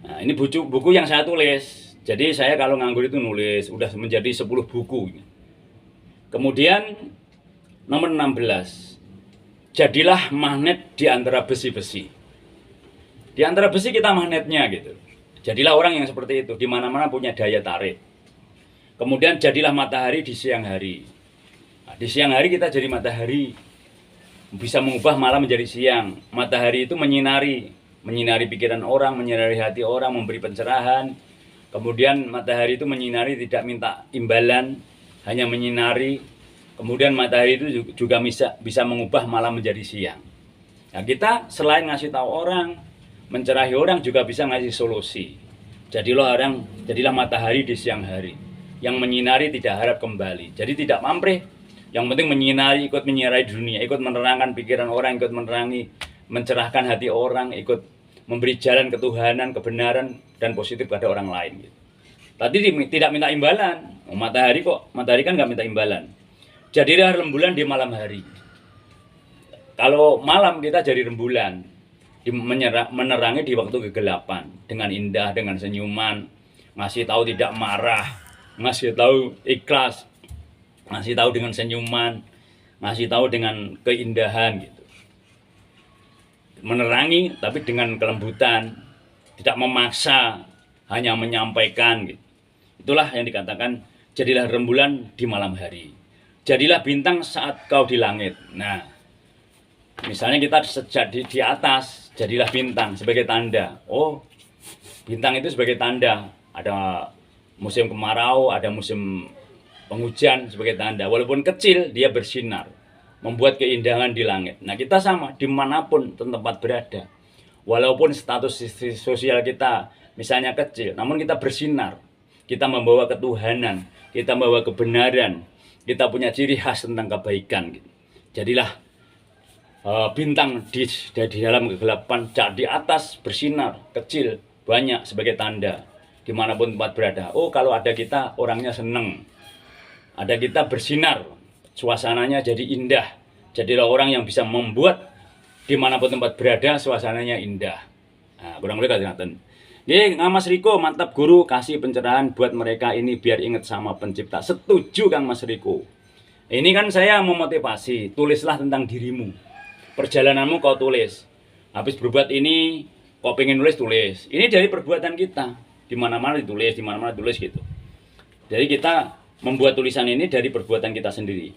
Nah, ini buku yang saya tulis. Jadi saya kalau nganggur itu nulis, udah menjadi 10 buku. Kemudian nomor 16. Jadilah magnet di antara besi-besi. Di antara besi kita magnetnya gitu. Jadilah orang yang seperti itu, di mana-mana punya daya tarik. Kemudian jadilah matahari di siang hari. Nah, di siang hari kita jadi matahari. Bisa mengubah malam menjadi siang. Matahari itu menyinari pikiran orang, menyinari hati orang, memberi pencerahan. Kemudian matahari itu menyinari, tidak minta imbalan, hanya menyinari. Kemudian matahari itu juga bisa mengubah malam menjadi siang. Nah, kita selain ngasih tahu orang, mencerahi orang, juga bisa ngasih solusi. Jadilah matahari di siang hari, yang menyinari tidak harap kembali. Jadi tidak pamrih, yang penting menyinari, ikut menyinari dunia, ikut menerangkan pikiran orang, ikut menerangi, mencerahkan hati orang, ikut memberi jalan ketuhanan, kebenaran, dan positif pada orang lain. Tadi tidak minta imbalan. Matahari kan nggak minta imbalan. Jadilah rembulan di malam hari. Kalau malam kita jadi rembulan, menerangi di waktu kegelapan, dengan indah, dengan senyuman, ngasih tahu tidak marah, ngasih tahu ikhlas, ngasih tahu dengan senyuman, ngasih tahu dengan keindahan gitu. Menerangi tapi dengan kelembutan, tidak memaksa, hanya menyampaikan gitu. Itulah yang dikatakan jadilah rembulan di malam hari. Jadilah bintang saat kau di langit. Nah, misalnya kita sejak di atas, jadilah bintang sebagai tanda. Oh, bintang itu sebagai tanda. Ada musim kemarau, ada musim penghujan sebagai tanda. Walaupun kecil, dia bersinar, membuat keindahan di langit. Nah, kita sama, dimanapun tempat berada. Walaupun status sosial kita misalnya kecil, namun kita bersinar. Kita membawa ketuhanan, kita membawa kebenaran, kita punya ciri khas tentang kebaikan. Jadilah bintang di dalam kegelapan, di atas bersinar, kecil, banyak sebagai tanda, dimanapun tempat berada. Oh, kalau ada kita, orangnya seneng. Ada kita bersinar, suasananya jadi indah. Jadilah orang yang bisa membuat dimanapun tempat berada, suasananya indah. Nah, kurang lebih kata-kata. Mas Riko, mantap guru, kasih pencerahan buat mereka ini biar ingat sama pencipta. Setuju Kang Mas Riko. Ini kan saya memotivasi, tulislah tentang dirimu. Perjalananmu kau tulis. Habis berbuat ini, kau pengen tulis. Ini dari perbuatan kita. Di mana-mana ditulis, di mana-mana tulis gitu. Jadi kita membuat tulisan ini dari perbuatan kita sendiri.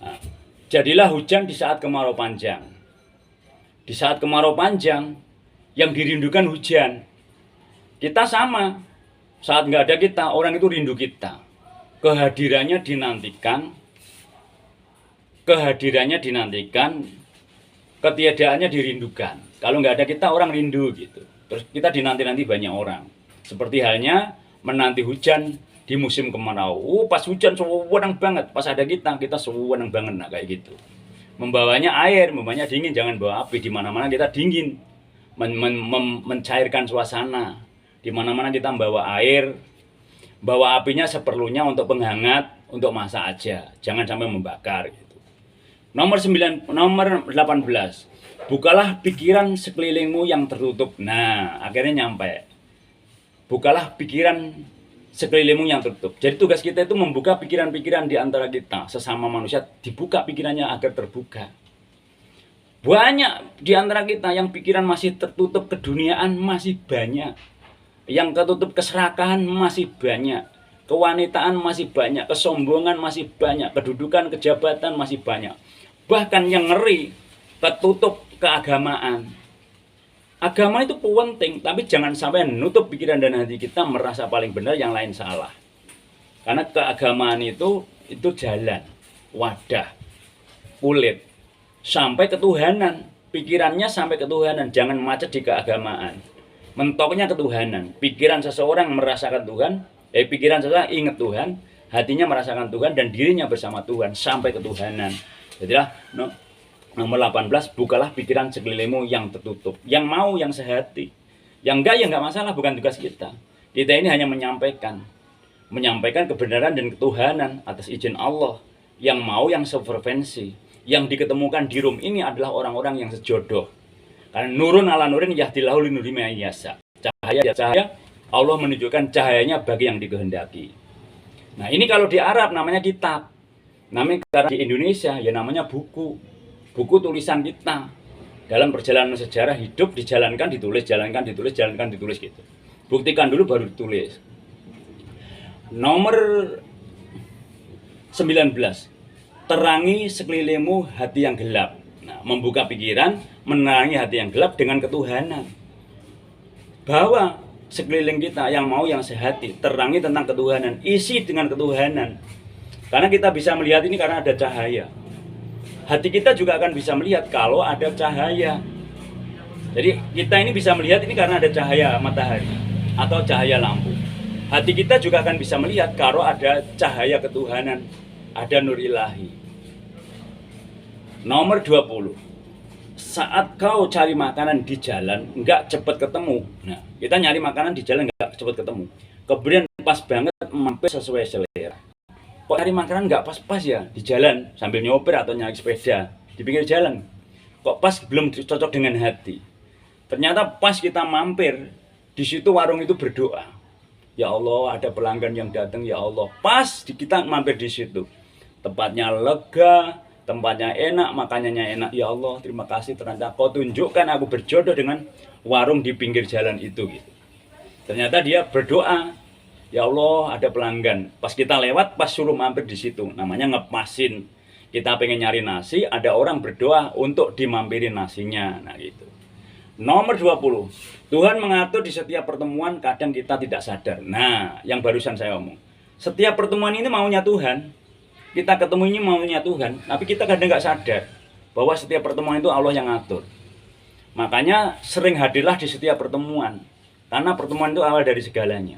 Nah, jadilah hujan di saat kemarau panjang. Di saat kemarau panjang, yang dirindukan hujan. Kita sama. Saat nggak ada kita, orang itu rindu kita. Kehadirannya dinantikan, ketiadaannya dirindukan. Kalau nggak ada kita, orang rindu gitu. Terus kita dinanti-nanti banyak orang. Seperti halnya menanti hujan di musim kemarau. Pas hujan sewenang banget. Pas ada kita sewenang banget. Nah, kayak gitu. Membawanya air, membawanya dingin. Jangan bawa api. Di mana-mana kita dingin. Mencairkan suasana. Di mana-mana kita membawa air, bawa apinya seperlunya untuk penghangat, untuk masak aja. Jangan sampai membakar gitu. Nomor 18. Bukalah pikiran sekelilingmu yang tertutup. Nah, akhirnya nyampe. Bukalah pikiran sekelilingmu yang tertutup. Jadi tugas kita itu membuka pikiran-pikiran di antara kita, sesama manusia, dibuka pikirannya agar terbuka. Banyak di antara kita yang pikiran masih tertutup, keduniaan masih banyak. Yang tertutup keserakahan masih banyak. Kewanitaan masih banyak, kesombongan masih banyak, kedudukan, kejabatan masih banyak. Bahkan yang ngeri, tertutup keagamaan. Agama itu penting, tapi jangan sampai nutup pikiran dan hati kita merasa paling benar, yang lain salah. Karena keagamaan itu jalan, wadah, kulit, sampai ketuhanan. Pikirannya sampai ketuhanan, jangan macet di keagamaan. Mentoknya ketuhanan. Pikiran seseorang merasakan Tuhan, pikiran seseorang ingat Tuhan, hatinya merasakan Tuhan, dan dirinya bersama Tuhan sampai ketuhanan. Jadilah nomor 18, bukalah pikiran sekelilingmu yang tertutup. Yang mau, yang sehati. Yang enggak, ya enggak masalah, bukan tugas kita. Kita ini hanya menyampaikan kebenaran dan ketuhanan atas izin Allah. Yang mau, yang sefrekuensi. Yang diketemukan di room ini adalah orang-orang yang sejodoh. Karena nurun ala nurin yahdillahu linuri ma yasha. Cahaya Allah menunjukkan cahayanya bagi yang dikehendaki. Nah, ini kalau di Arab namanya kitab. Namanya karena di Indonesia ya namanya buku. Buku tulisan kita. Dalam perjalanan sejarah hidup dijalankan, ditulis, jalankan, ditulis, jalankan, ditulis gitu. Buktikan dulu baru ditulis. Nomor 19. Terangi sekelilingmu hati yang gelap. Nah, membuka pikiran, menerangi hati yang gelap dengan ketuhanan. Bahwa sekeliling kita yang mau yang sehati, terangi tentang ketuhanan, isi dengan ketuhanan. Karena kita bisa melihat ini karena ada cahaya. Hati kita juga akan bisa melihat kalau ada cahaya. Jadi kita ini bisa melihat ini karena ada cahaya matahari atau cahaya lampu. Hati kita juga akan bisa melihat kalau ada cahaya ketuhanan, ada nur ilahi. Nomor 20. Saat kau cari makanan di jalan, enggak cepat ketemu. Nah, kita nyari makanan di jalan enggak cepat ketemu. Kemudian pas banget mampir sesuai selera. Kok cari makanan enggak pas-pas ya di jalan sambil nyopir atau naik sepeda di pinggir jalan. Kok pas belum cocok dengan hati. Ternyata pas kita mampir, di situ warung itu berdoa. Ya Allah, ada pelanggan yang datang, ya Allah. Pas kita mampir di situ. Tempatnya lega, tempatnya enak, makanannya enak. Ya Allah, terima kasih ternyata kau tunjukkan aku berjodoh dengan warung di pinggir jalan itu gitu. Ternyata dia berdoa, ya Allah ada pelanggan. Pas kita lewat, pas suruh mampir di situ, namanya ngepasin. Kita pengen nyari nasi, ada orang berdoa untuk dimampirin nasinya. Nah gitu. Nomor 20. Tuhan mengatur di setiap pertemuan, kadang kita tidak sadar. Nah, yang barusan saya omong. Setiap pertemuan ini maunya Tuhan. Kita ketemu ini maunya Tuhan, tapi kita kadang nggak sadar bahwa setiap pertemuan itu Allah yang ngatur. Makanya sering hadirlah di setiap pertemuan. Karena pertemuan itu awal dari segalanya.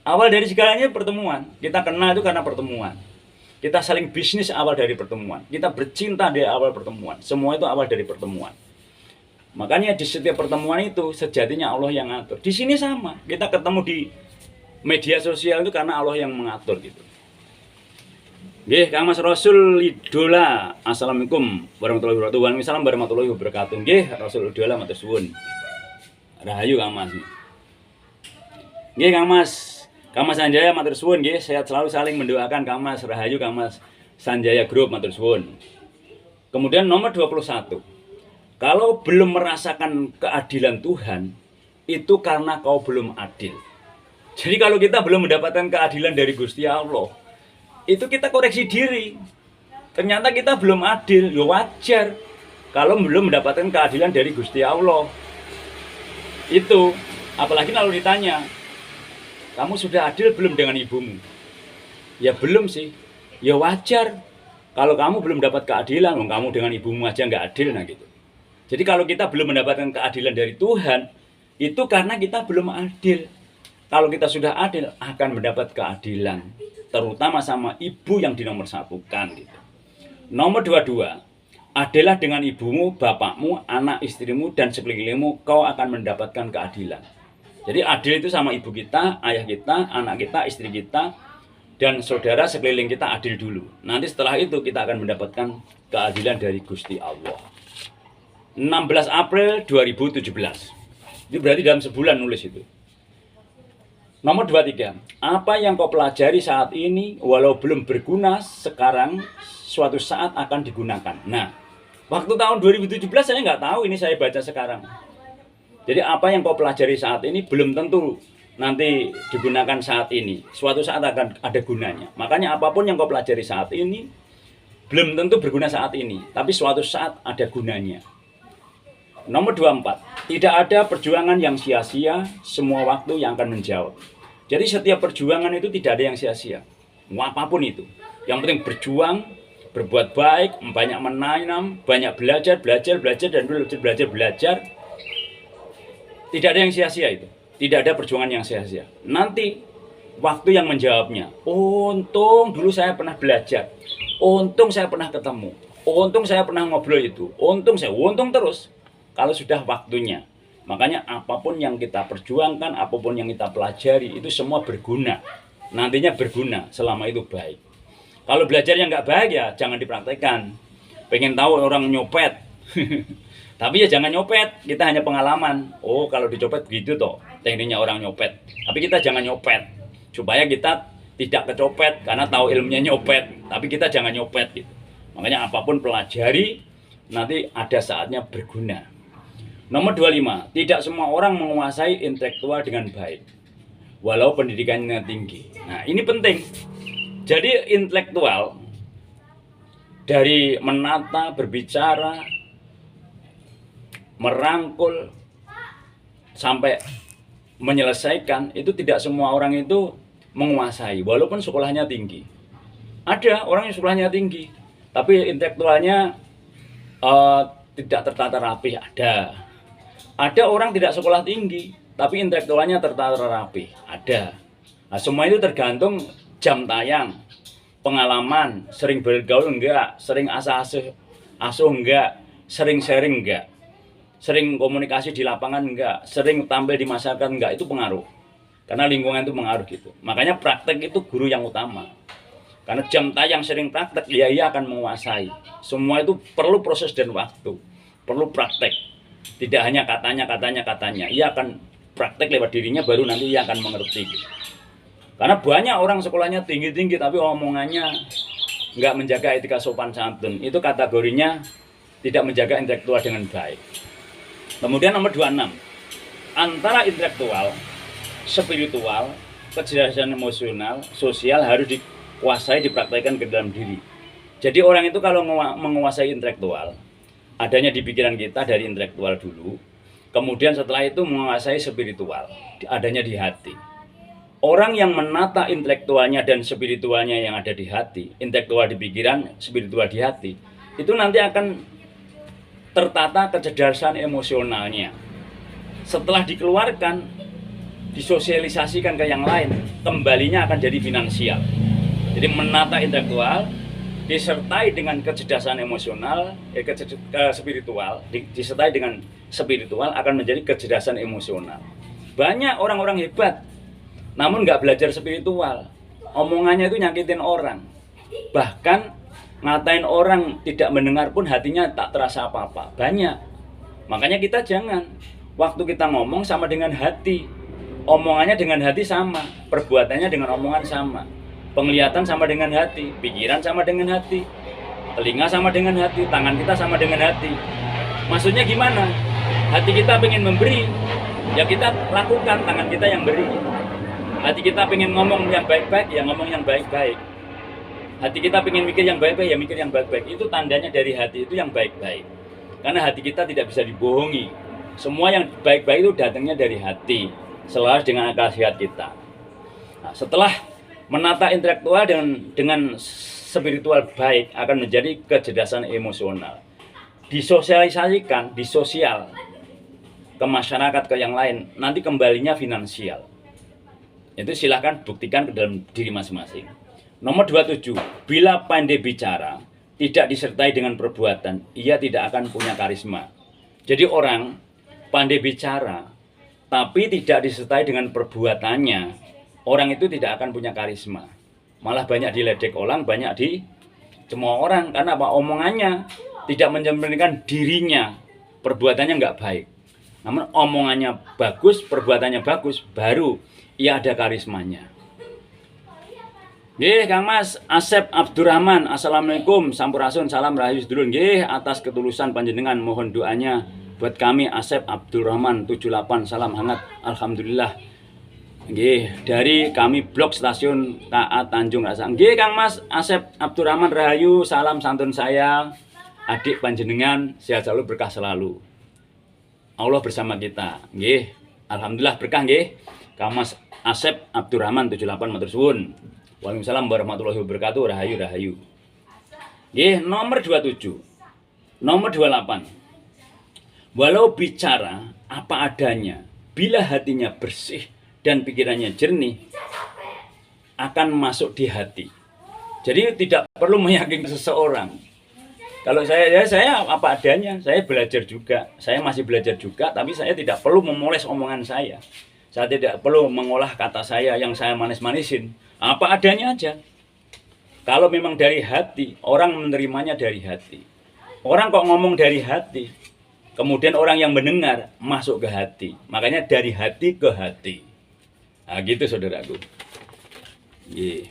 Awal dari segalanya pertemuan. Kita kenal itu karena pertemuan. Kita saling bisnis awal dari pertemuan. Kita bercinta dari awal pertemuan. Semua itu awal dari pertemuan. Makanya di setiap pertemuan itu sejatinya Allah yang ngatur. Di sini sama. Kita ketemu di media sosial itu karena Allah yang mengatur gitu. Nggih, Kang Mas Rasul Idola. Assalamualaikum warahmatullahi wabarakatuh. Waalaikumsalam warahmatullahi wabarakatuh. Nggih, Rasul Idola matur suwun. Rahayu Kang Mas. Nggih, Kang Mas. Kang Mas Sanjaya matur suwun nggih. Sehat selalu saling mendoakan Kang Mas. Rahayu Kang Mas Sanjaya Group matur suwun. Kemudian nomor 21. Kalau belum merasakan keadilan Tuhan, itu karena kau belum adil. Jadi kalau kita belum mendapatkan keadilan dari Gusti Allah, itu kita koreksi diri. Ternyata kita belum adil, ya wajar. Kalau belum mendapatkan keadilan dari Gusti Allah. Itu, apalagi kalau ditanya, kamu sudah adil belum dengan ibumu? Ya belum sih, ya wajar. Kalau kamu belum dapat keadilan, kamu dengan ibumu aja nggak adil, nah gitu. Jadi kalau kita belum mendapatkan keadilan dari Tuhan, itu karena kita belum adil. Kalau kita sudah adil, akan mendapat keadilan. Terutama sama ibu yang dinomorsatukan. Gitu. Nomor 22. Adalah dengan ibumu, bapakmu, anak istrimu, dan sekelilingmu, kau akan mendapatkan keadilan. Jadi adil itu sama ibu kita, ayah kita, anak kita, istri kita, dan saudara sekeliling kita adil dulu. Nanti setelah itu kita akan mendapatkan keadilan dari Gusti Allah. 16 April 2017. Itu berarti dalam sebulan nulis itu. Nomor 23. Apa yang kau pelajari saat ini walau belum berguna sekarang suatu saat akan digunakan. Nah, waktu tahun 2017 saya nggak tahu, ini saya baca sekarang. Jadi apa yang kau pelajari saat ini belum tentu nanti digunakan saat ini. Suatu saat akan ada gunanya. Makanya apapun yang kau pelajari saat ini belum tentu berguna saat ini, tapi suatu saat ada gunanya. Nomor 24. Tidak ada perjuangan yang sia-sia, semua waktu yang akan menjawab. Jadi setiap perjuangan itu tidak ada yang sia-sia. Apapun itu. Yang penting berjuang, berbuat baik, banyak menanam, banyak belajar, dan belajar. Tidak ada yang sia-sia itu. Tidak ada perjuangan yang sia-sia. Nanti waktu yang menjawabnya. Untung dulu saya pernah belajar. Untung saya pernah ketemu. Untung saya pernah ngobrol itu. Untung terus. Kalau sudah waktunya. Makanya apapun yang kita perjuangkan, apapun yang kita pelajari, itu semua berguna. Nantinya berguna selama itu baik. Kalau belajar yang nggak baik ya jangan dipraktekkan. Pengen tahu orang nyopet. Tapi ya jangan nyopet, kita hanya pengalaman. Oh, kalau dicopet begitu toh tekniknya orang nyopet. Tapi kita jangan nyopet, supaya kita tidak kecopet karena tahu ilmunya nyopet. Tapi kita jangan nyopet gitu. Makanya apapun pelajari, nanti ada saatnya berguna. Nomor 25, tidak semua orang menguasai intelektual dengan baik, walau pendidikannya tinggi. Nah, ini penting. Jadi intelektual dari menata, berbicara, merangkul, sampai menyelesaikan, itu tidak semua orang itu menguasai, walaupun sekolahnya tinggi. Ada orang yang sekolahnya tinggi, tapi intelektualnya tidak tertata rapi. Ada orang tidak sekolah tinggi, tapi intelektualnya tertata rapi. Ada. Nah, semua itu tergantung jam tayang, pengalaman, sering bergaul enggak, sering asuh enggak, sering sharing enggak, sering komunikasi di lapangan enggak, sering tampil di masyarakat enggak, itu pengaruh. Karena lingkungan itu mengaruh gitu. Makanya praktek itu guru yang utama. Karena jam tayang sering praktek, ia akan menguasai. Semua itu perlu proses dan waktu, perlu praktek. Tidak hanya katanya. Ia akan praktek lewat dirinya, baru nanti ia akan mengerti. Karena banyak orang sekolahnya tinggi-tinggi, tapi omongannya nggak menjaga etika sopan santun. Itu kategorinya tidak menjaga intelektual dengan baik. Kemudian nomor 26, antara intelektual, spiritual, kecerdasan emosional, sosial harus dikuasai, dipraktekkan ke dalam diri. Jadi orang itu kalau menguasai intelektual, adanya di pikiran kita dari intelektual dulu, kemudian setelah itu menguasai spiritual, adanya di hati. Orang yang menata intelektualnya dan spiritualnya yang ada di hati, intelektual di pikiran, spiritual di hati, itu nanti akan tertata kecerdasan emosionalnya. Setelah dikeluarkan, disosialisasikan ke yang lain, kembalinya akan jadi finansial. Jadi menata intelektual disertai dengan kecerdasan emosional, spiritual, disertai dengan spiritual akan menjadi kecerdasan emosional. Banyak orang-orang hebat, namun nggak belajar spiritual. Omongannya itu nyakitin orang. Bahkan ngatain orang tidak mendengar pun hatinya tak terasa apa-apa. Banyak. Makanya kita jangan. Waktu kita ngomong sama dengan hati. Omongannya dengan hati sama. Perbuatannya dengan omongan sama. Penglihatan sama dengan hati, pikiran sama dengan hati, telinga sama dengan hati, tangan kita sama dengan hati. Maksudnya gimana? Hati kita pengen memberi, ya kita lakukan, tangan kita yang beri. Hati kita pengen ngomong yang baik-baik, ya ngomong yang baik-baik. Hati kita pengen mikir yang baik-baik, ya mikir yang baik-baik. Itu tandanya dari hati itu yang baik-baik. Karena hati kita tidak bisa dibohongi. Semua yang baik-baik itu datangnya dari hati, selaras dengan akal sehat kita. Nah, setelah menata intelektual dengan spiritual baik akan menjadi kecerdasan emosional. Disosialisasikan, disosial ke masyarakat, ke yang lain, nanti kembalinya finansial. Itu silahkan buktikan ke dalam diri masing-masing. Nomor 27, bila pandai bicara tidak disertai dengan perbuatan, ia tidak akan punya karisma. Jadi orang pandai bicara tapi tidak disertai dengan perbuatannya, orang itu tidak akan punya karisma. Malah banyak diledek orang, banyak dicemooh orang. Karena apa? Omongannya tidak mencerminkan dirinya, perbuatannya nggak baik. Namun omongannya bagus, perbuatannya bagus, baru ia ada karismanya. Nggih, Kang Mas Asep Abdurrahman, Assalamualaikum, Sampurasun, salam rahayu sedulur. Nggih, atas ketulusan panjenengan mohon doanya buat kami Asep Abdurrahman 78, salam hangat, alhamdulillah. Nggih, dari kami blok stasiun KA Tanjung Rasa. Nggih, Kang Mas Asep Abdurrahman rahayu, salam santun saya. Adik panjenengan sehat selalu, berkah selalu. Allah bersama kita. Nggih, alhamdulillah berkah nggih. Kang Mas Asep Abdurrahman 78 matur suwun. Waalaikumsalam warahmatullahi wabarakatuh. Rahayu. Nggih, nomor 27. Nomor 28. Walau bicara apa adanya, bila hatinya bersih dan pikirannya jernih, akan masuk di hati. Jadi tidak perlu meyakinkan seseorang. Kalau saya apa adanya, saya belajar juga, saya masih belajar juga, tapi saya tidak perlu memoles omongan saya. Saya tidak perlu mengolah kata saya yang saya manis-manisin. Apa adanya aja. Kalau memang dari hati, orang menerimanya dari hati. Orang kok ngomong dari hati, kemudian orang yang mendengar masuk ke hati. Makanya dari hati ke hati. Nah, gitu saudaraku. Yeah.